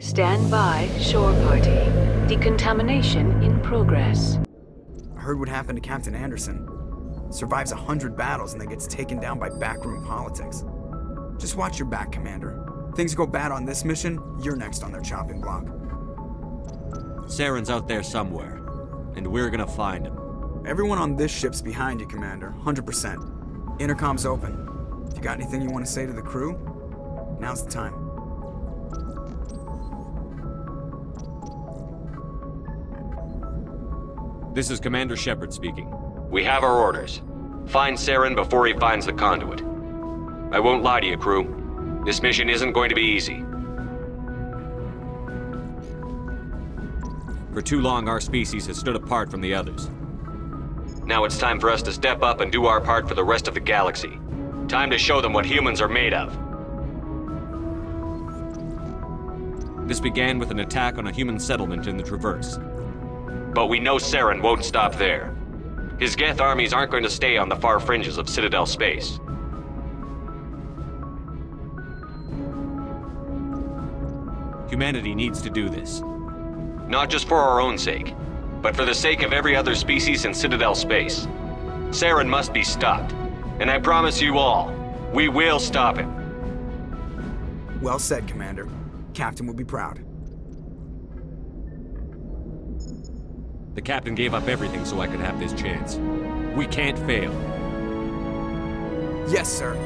Stand by, shore party. Decontamination in progress. I heard what happened to Captain Anderson. Survives 100 battles and then gets taken down by backroom politics. Just watch your back, Commander. Things go bad on this mission, you're next on their chopping block. Saren's out there somewhere, and we're gonna find him. Everyone on this ship's behind you, Commander. 100%. Intercom's open. If you got anything you want to say to the crew, now's the time. This is Commander Shepard speaking. We have our orders. Find Saren before he finds the conduit. I won't lie to you, crew. This mission isn't going to be easy. For too long, our species has stood apart from the others. Now it's time for us to step up and do our part for the rest of the galaxy. Time to show them what humans are made of. This began with an attack on a human settlement in the Traverse. But we know Saren won't stop there. His Geth armies aren't going to stay on the far fringes of Citadel space. Humanity needs to do this. Not just for our own sake, but for the sake of every other species in Citadel space. Saren must be stopped. And I promise you all, we will stop him. Well said, Commander. Captain will be proud. The captain gave up everything so I could have this chance. We can't fail. Yes, sir.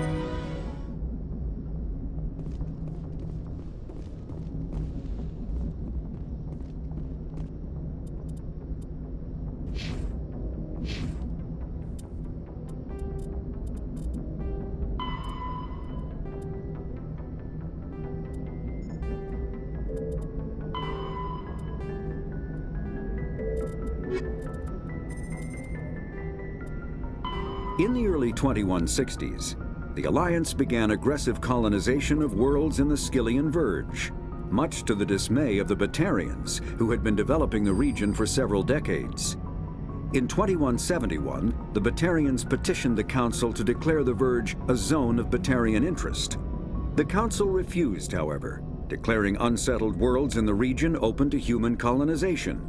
In the early 2160s, the Alliance began aggressive colonization of worlds in the Skyllian Verge, much to the dismay of the Batarians, who had been developing the region for several decades. In 2171, the Batarians petitioned the Council to declare the Verge a zone of Batarian interest. The Council refused, however, declaring unsettled worlds in the region open to human colonization.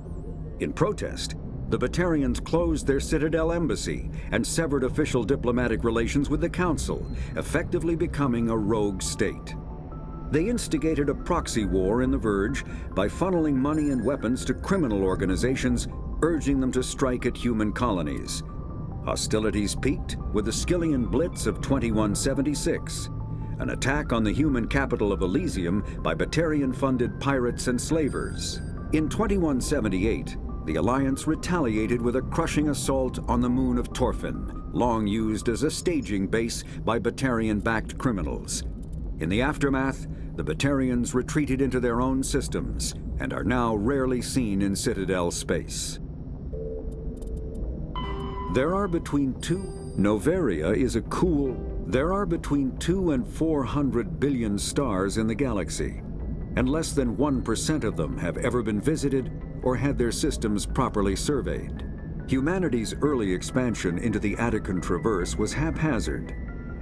In protest, the Batarians closed their Citadel embassy and severed official diplomatic relations with the Council, effectively becoming a rogue state. They instigated a proxy war in the Verge by funneling money and weapons to criminal organizations, urging them to strike at human colonies. Hostilities peaked with the Skyllian Blitz of 2176, an attack on the human capital of Elysium by Batarian-funded pirates and slavers. In 2178, the Alliance retaliated with a crushing assault on the moon of Torfin, long used as a staging base by Batarian-backed criminals. In the aftermath, the Batarians retreated into their own systems and are now rarely seen in Citadel space. There are between 2 and 400 billion stars in the galaxy, and less than 1% of them have ever been visited or had their systems properly surveyed. Humanity's early expansion into the Attican Traverse was haphazard,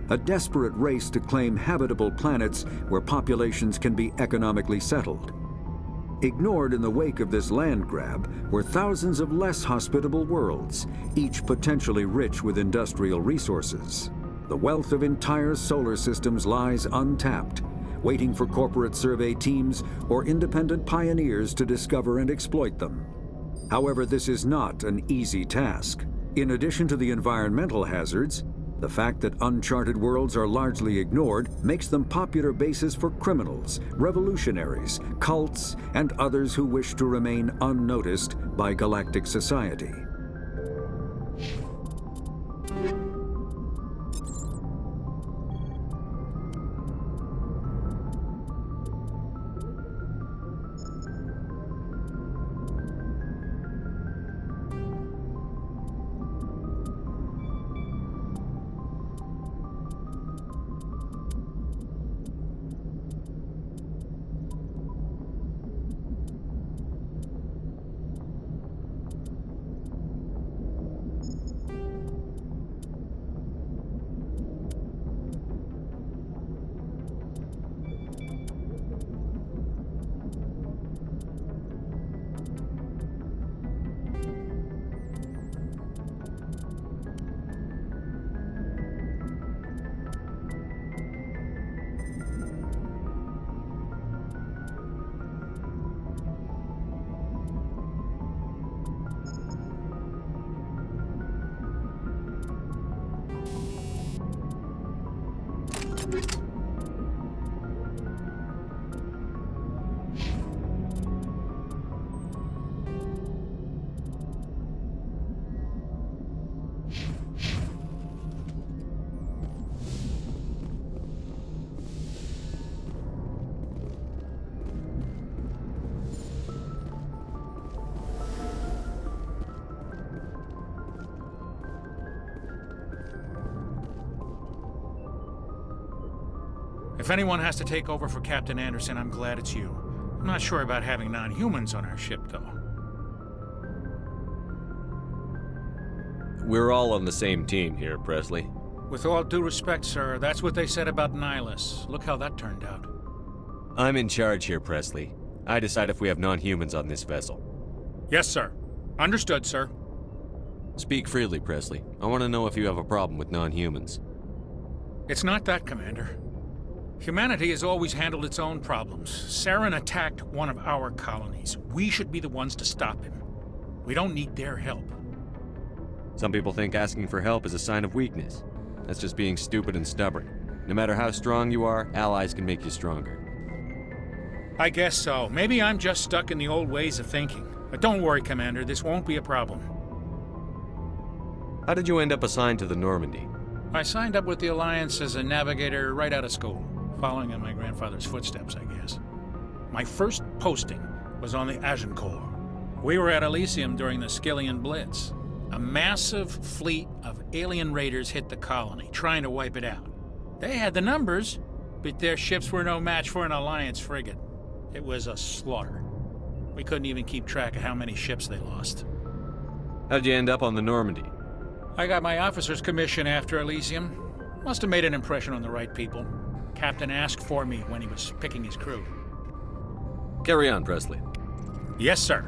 a desperate race to claim habitable planets where populations can be economically settled. Ignored in the wake of this land grab were thousands of less hospitable worlds, each potentially rich with industrial resources. The wealth of entire solar systems lies untapped, waiting for corporate survey teams or independent pioneers to discover and exploit them. However, this is not an easy task. In addition to the environmental hazards, the fact that uncharted worlds are largely ignored makes them popular bases for criminals, revolutionaries, cults, and others who wish to remain unnoticed by galactic society. If anyone has to take over for Captain Anderson, I'm glad it's you. I'm not sure about having non-humans on our ship, though. We're all on the same team here, Presley. With all due respect, sir, that's what they said about Nihilus. Look how that turned out. I'm in charge here, Presley. I decide if we have non-humans on this vessel. Yes, sir. Understood, sir. Speak freely, Presley. I want to know if you have a problem with non-humans. It's not that, Commander. Humanity has always handled its own problems. Saren attacked one of our colonies. We should be the ones to stop him. We don't need their help. Some people think asking for help is a sign of weakness. That's just being stupid and stubborn. No matter how strong you are, allies can make you stronger. I guess so. Maybe I'm just stuck in the old ways of thinking. But don't worry, Commander. This won't be a problem. How did you end up assigned to the Normandy? I signed up with the Alliance as a navigator right out of school, following in my grandfather's footsteps, I guess. My first posting was on the Agincourt. We were at Elysium during the Skillian Blitz. A massive fleet of alien raiders hit the colony, trying to wipe it out. They had the numbers, but their ships were no match for an Alliance frigate. It was a slaughter. We couldn't even keep track of how many ships they lost. How'd you end up on the Normandy? I got my officer's commission after Elysium. Must have made an impression on the right people. Captain asked for me when he was picking his crew. Carry on, Presley. Yes, sir.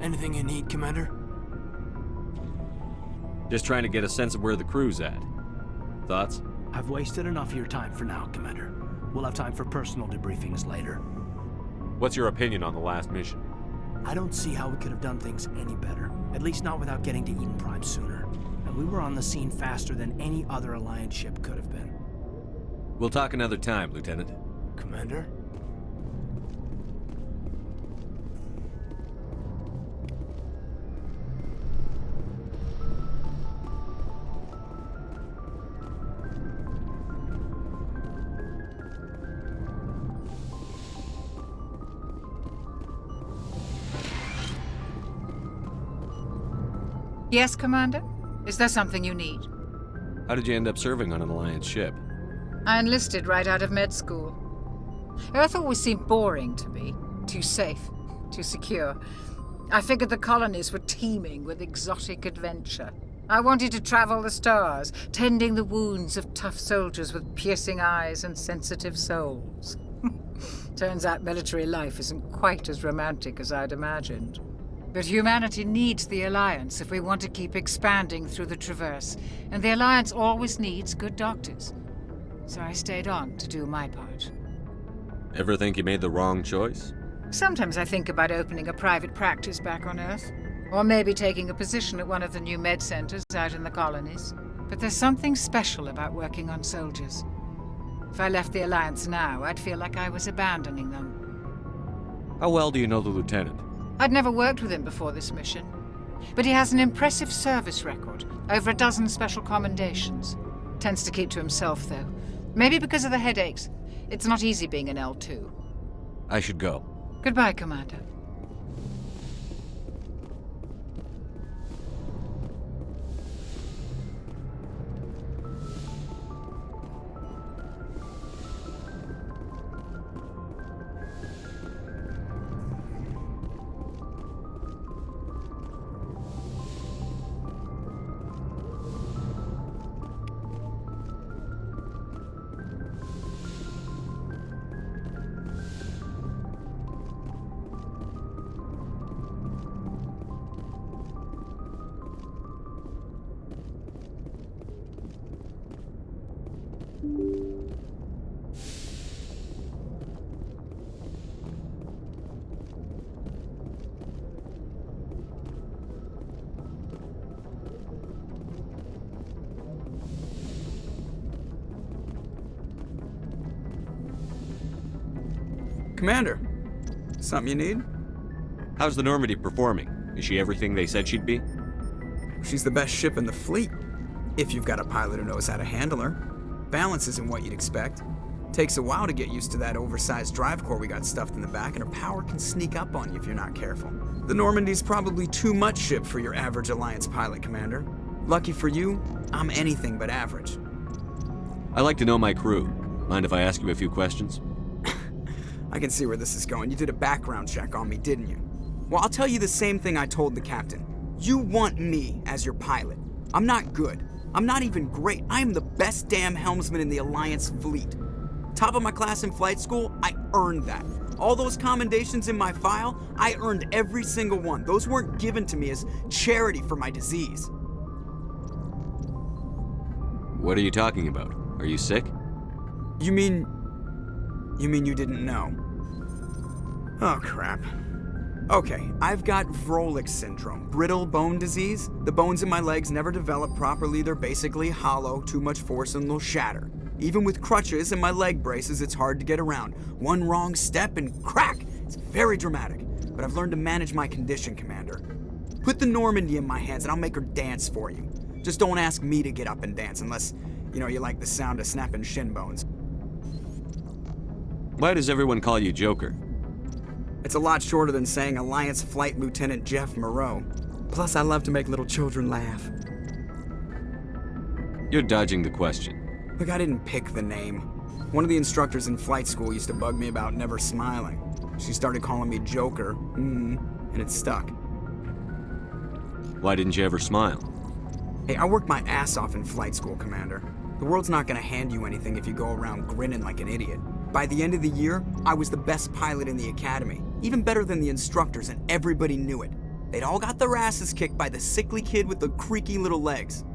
Anything you need, Commander? Just trying to get a sense of where the crew's at. Thoughts? I've wasted enough of your time for now, Commander. We'll have time for personal debriefings later. What's your opinion on the last mission? I don't see how we could have done things any better. At least not without getting to Eden Prime sooner. And we were on the scene faster than any other Alliance ship could have been. We'll talk another time, Lieutenant. Commander? Yes, Commander? Is there something you need? How did you end up serving on an Alliance ship? I enlisted right out of med school. Earth always seemed boring to me. Too safe, too secure. I figured the colonies were teeming with exotic adventure. I wanted to travel the stars, tending the wounds of tough soldiers with piercing eyes and sensitive souls. Turns out military life isn't quite as romantic as I'd imagined. But humanity needs the Alliance if we want to keep expanding through the Traverse, and the Alliance always needs good doctors. So I stayed on to do my part. Ever think you made the wrong choice? Sometimes I think about opening a private practice back on Earth. Or maybe taking a position at one of the new med centers out in the colonies. But there's something special about working on soldiers. If I left the Alliance now, I'd feel like I was abandoning them. How well do you know the lieutenant? I'd never worked with him before this mission. But he has an impressive service record, over a dozen special commendations. Tends to keep to himself, though. Maybe because of the headaches. It's not easy being an L2. I should go. Goodbye, Commander. Commander, something you need? How's the Normandy performing? Is she everything they said she'd be? She's the best ship in the fleet, if you've got a pilot who knows how to handle her. Balance isn't what you'd expect. Takes a while to get used to that oversized drive core we got stuffed in the back, and her power can sneak up on you if you're not careful. The Normandy's probably too much ship for your average Alliance pilot, Commander. Lucky for you, I'm anything but average. I like to know my crew. Mind if I ask you a few questions? I can see where this is going. You did a background check on me, didn't you? Well, I'll tell you the same thing I told the captain. You want me as your pilot. I'm not good. I'm not even great. I am the best damn helmsman in the Alliance fleet. Top of my class in flight school, I earned that. All those commendations in my file, I earned every single one. Those weren't given to me as charity for my disease. What are you talking about? Are you sick? You mean you didn't know? Oh, crap. Okay, I've got Vrolik syndrome, brittle bone disease. The bones in my legs never develop properly. They're basically hollow, too much force and they'll shatter. Even with crutches and my leg braces, it's hard to get around. One wrong step and crack! It's very dramatic. But I've learned to manage my condition, Commander. Put the Normandy in my hands and I'll make her dance for you. Just don't ask me to get up and dance unless, you like the sound of snapping shin bones. Why does everyone call you Joker? It's a lot shorter than saying Alliance Flight Lieutenant Jeff Moreau. Plus, I love to make little children laugh. You're dodging the question. Look, I didn't pick the name. One of the instructors in flight school used to bug me about never smiling. She started calling me Joker, and it stuck. Why didn't you ever smile? Hey, I worked my ass off in flight school, Commander. The world's not gonna hand you anything if you go around grinning like an idiot. By the end of the year, I was the best pilot in the academy, even better than the instructors, and everybody knew it. They'd all got their asses kicked by the sickly kid with the creaky little legs.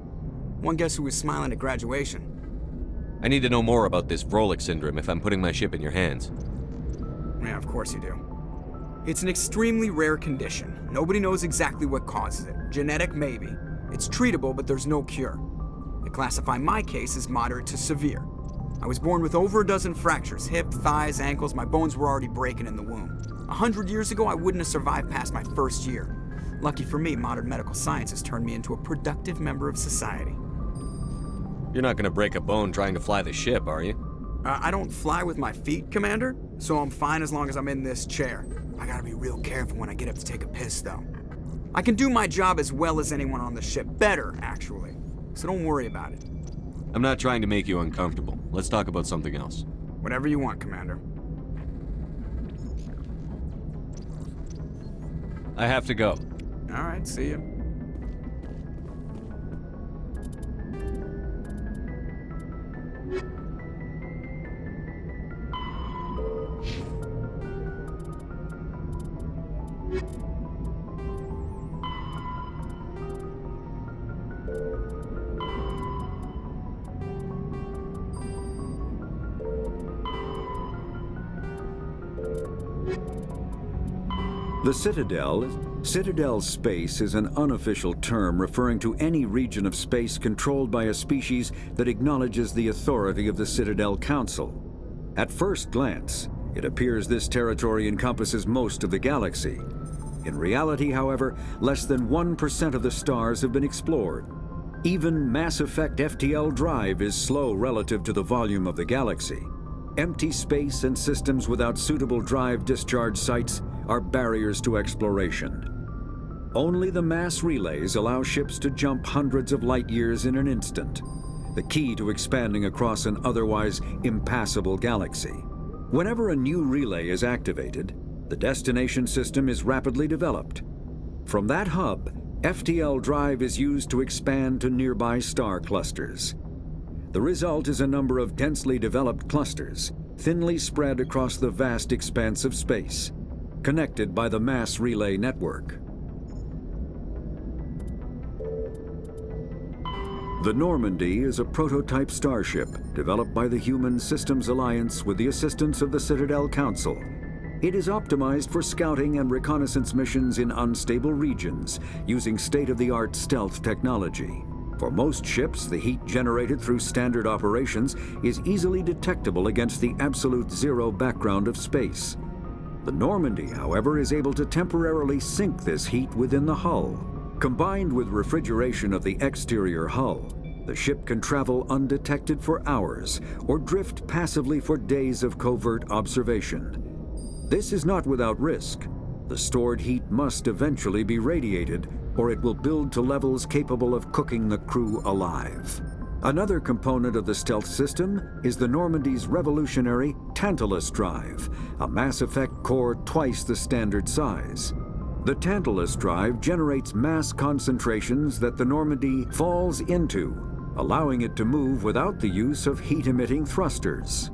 One guess who was smiling at graduation? I need to know more about this Vrolik syndrome if I'm putting my ship in your hands. Yeah, of course you do. It's an extremely rare condition. Nobody knows exactly what causes it. Genetic, maybe. It's treatable, but there's no cure. They classify my case as moderate to severe. I was born with over a dozen fractures, hip, thighs, ankles. My bones were already breaking in the womb. 100 years ago, I wouldn't have survived past my first year. Lucky for me, modern medical science has turned me into a productive member of society. You're not gonna break a bone trying to fly the ship, are you? I don't fly with my feet, Commander, so I'm fine as long as I'm in this chair. I gotta be real careful when I get up to take a piss, though. I can do my job as well as anyone on the ship. Better, actually. So don't worry about it. I'm not trying to make you uncomfortable. Let's talk about something else. Whatever you want, Commander. I have to go. All right, see you. The Citadel space is an unofficial term referring to any region of space controlled by a species that acknowledges the authority of the Citadel Council. At first glance, it appears this territory encompasses most of the galaxy. In reality, however, less than 1% of the stars have been explored. Even Mass Effect FTL drive is slow relative to the volume of the galaxy. Empty space and systems without suitable drive discharge sites are barriers to exploration. Only the mass relays allow ships to jump hundreds of light years in an instant, the key to expanding across an otherwise impassable galaxy. Whenever a new relay is activated, the destination system is rapidly developed. From that hub, FTL drive is used to expand to nearby star clusters. The result is a number of densely developed clusters, thinly spread across the vast expanse of space, connected by the mass relay network. The Normandy is a prototype starship developed by the Human Systems Alliance with the assistance of the Citadel Council. It is optimized for scouting and reconnaissance missions in unstable regions using state-of-the-art stealth technology. For most ships, the heat generated through standard operations is easily detectable against the absolute zero background of space. The Normandy, however, is able to temporarily sink this heat within the hull. Combined with refrigeration of the exterior hull, the ship can travel undetected for hours or drift passively for days of covert observation. This is not without risk. The stored heat must eventually be radiated, or it will build to levels capable of cooking the crew alive. Another component of the stealth system is the Normandy's revolutionary Tantalus drive, a Mass Effect core twice the standard size. The Tantalus drive generates mass concentrations that the Normandy falls into, allowing it to move without the use of heat-emitting thrusters.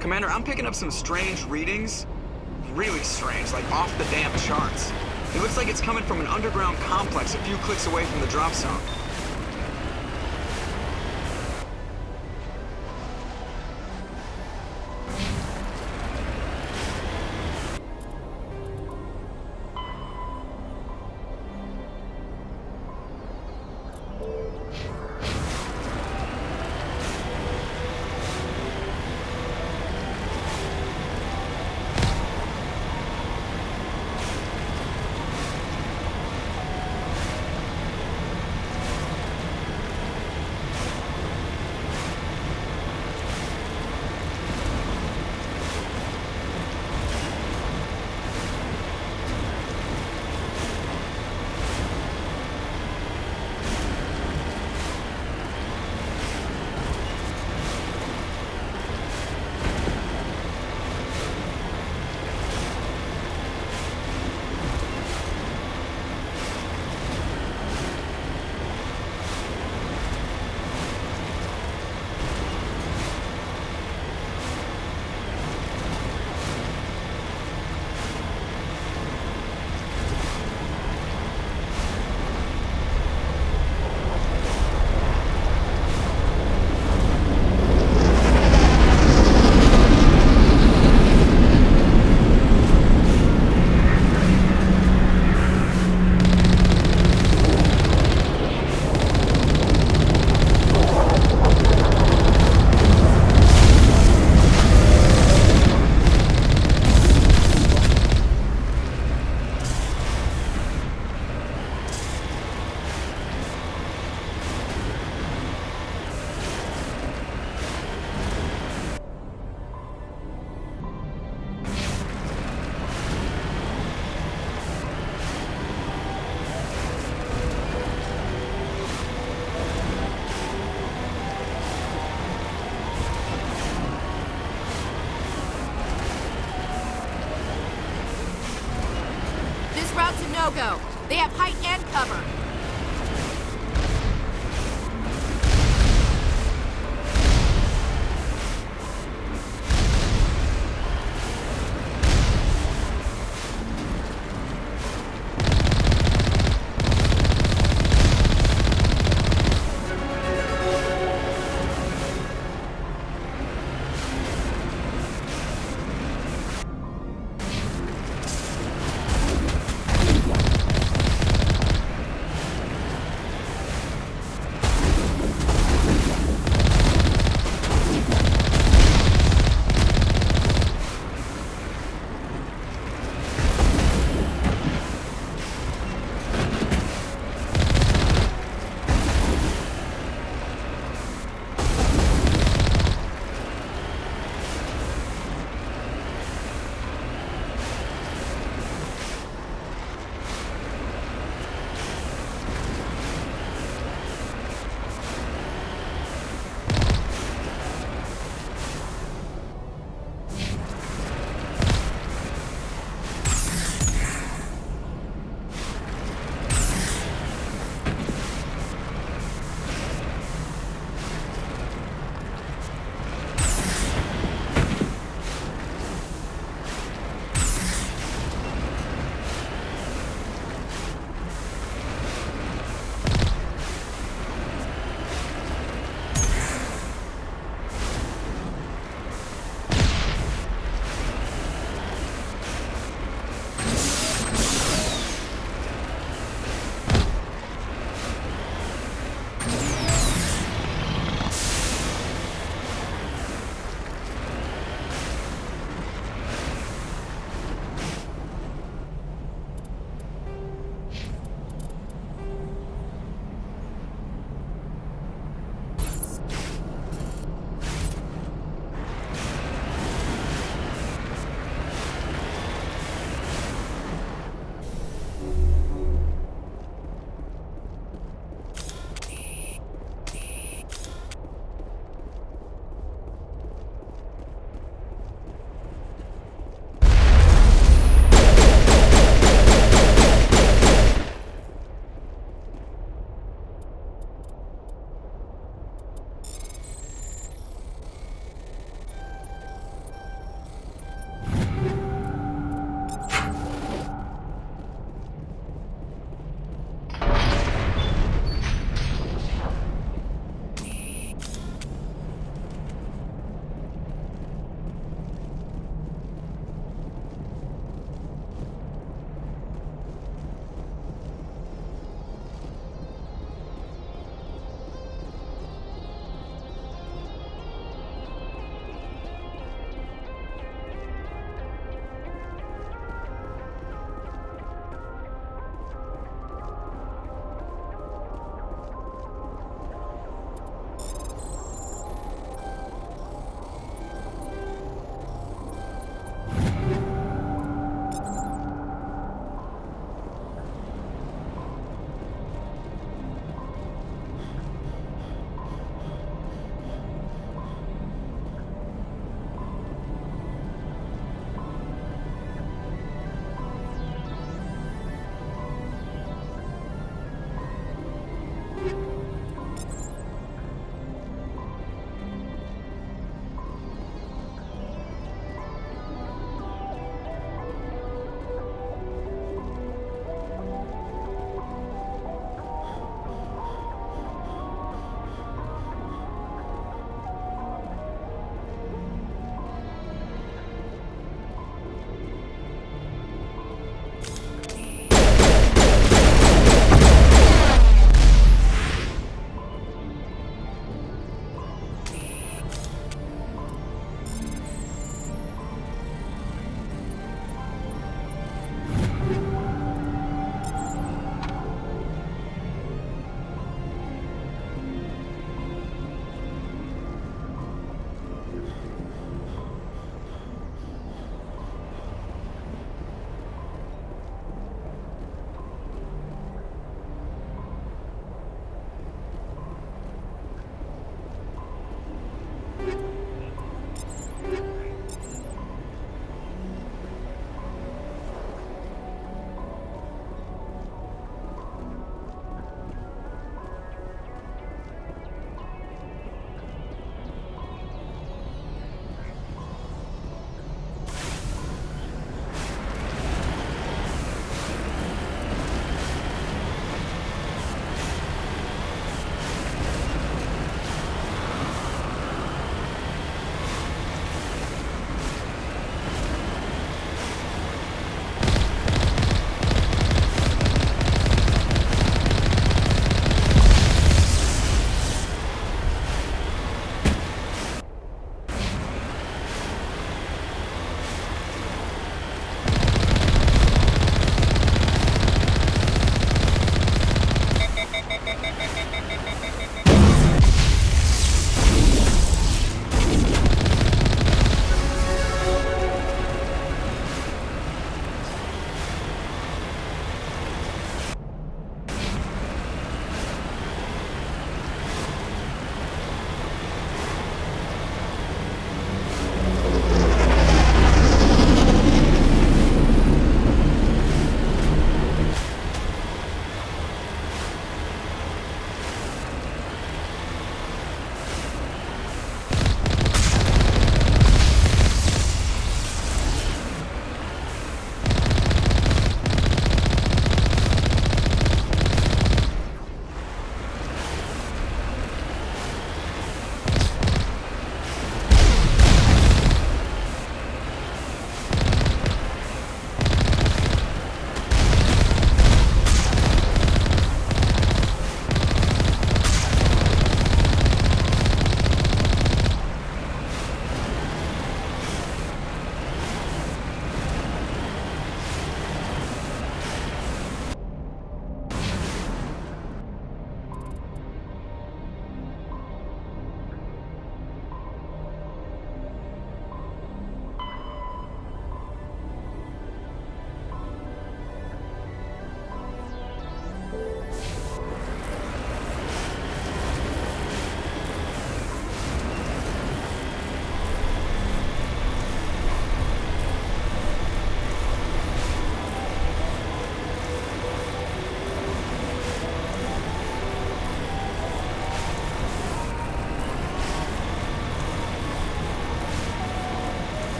Commander, I'm picking up some strange readings. really strange, like off the damn charts. It looks like it's coming from an underground complex a few clicks away from the drop zone. Route's a no-go. They have height and cover.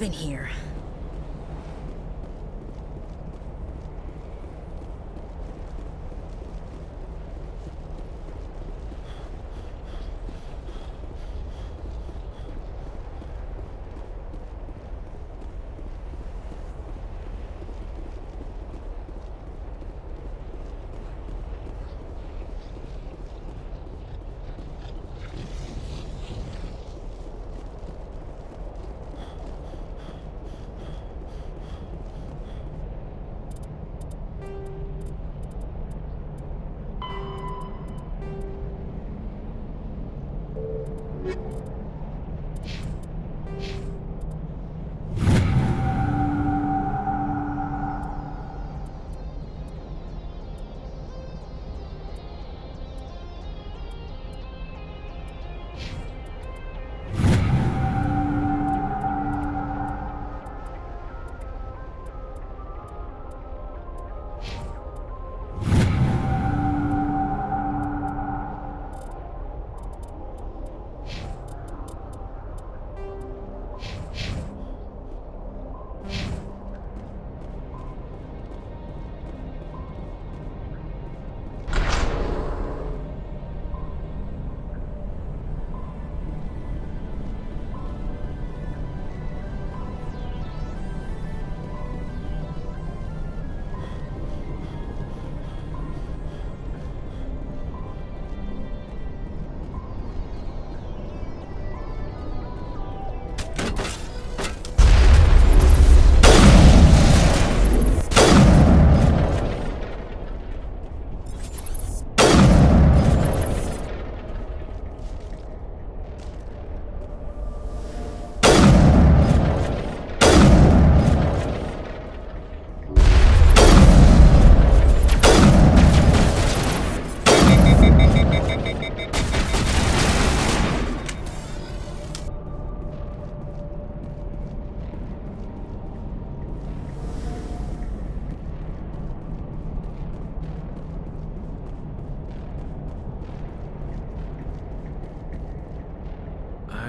have in here?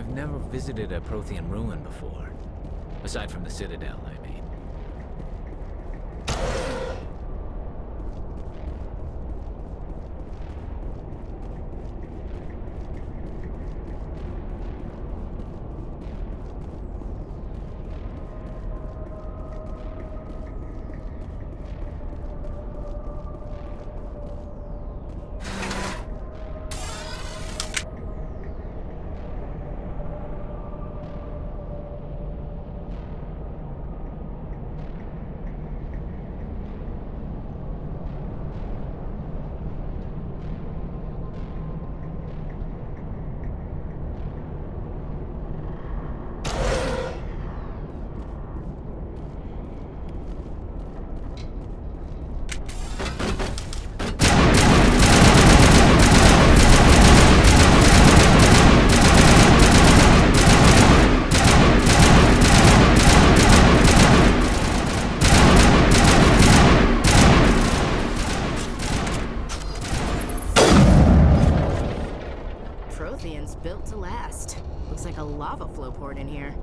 I've never visited a Prothean ruin before. Aside from the Citadel, I mean. Prothean's built to last. Looks like a lava flow port in here.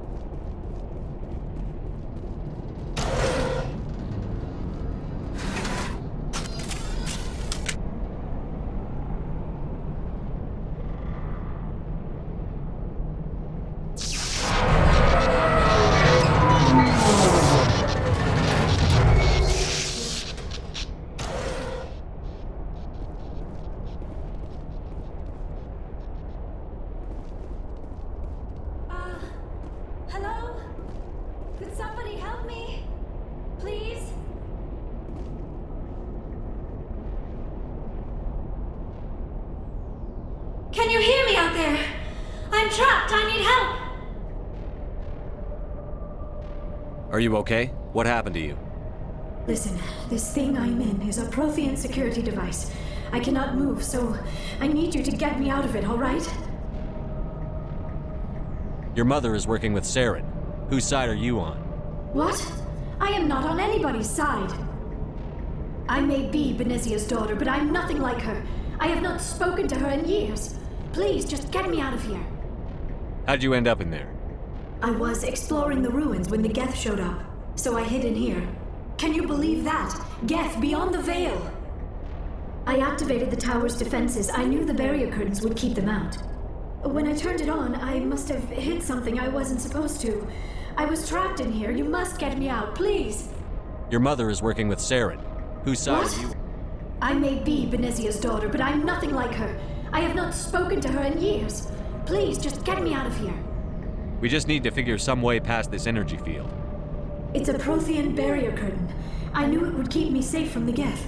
Hello? Could somebody help me? Please? Can you hear me out there? I'm trapped. I need help. Are you okay? What happened to you? Listen, this thing I'm in is a Prothean security device. I cannot move, so I need you to get me out of it, all right? Your mother is working with Saren. Whose side are you on? What? I am not on anybody's side. I may be Benezia's daughter, but I'm nothing like her. I have not spoken to her in years. Please, just get me out of here. How'd you end up in there? I was exploring the ruins when the Geth showed up, so I hid in here. Can you believe that? Geth beyond the veil! I activated the tower's defenses. I knew the barrier curtains would keep them out. When I turned it on, I must have hit something I wasn't supposed to. I was trapped in here. You must get me out, please! Your mother is working with Saren. Whose side are you? I may be Benezia's daughter, but I'm nothing like her. I have not spoken to her in years. Please, just get me out of here. We just need to figure some way past this energy field. It's a Prothean barrier curtain. I knew it would keep me safe from the Geth.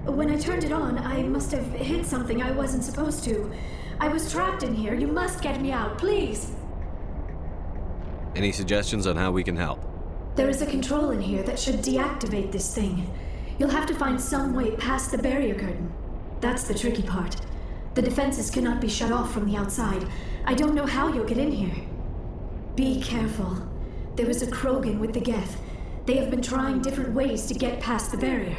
When I turned it on, I must have hit something I wasn't supposed to. I was trapped in here. You must get me out, please. Any suggestions on how we can help? There is a control in here that should deactivate this thing. You'll have to find some way past the barrier curtain. That's the tricky part. The defenses cannot be shut off from the outside. I don't know how you'll get in here. Be careful. There is a Krogan with the Geth. They have been trying different ways to get past the barrier.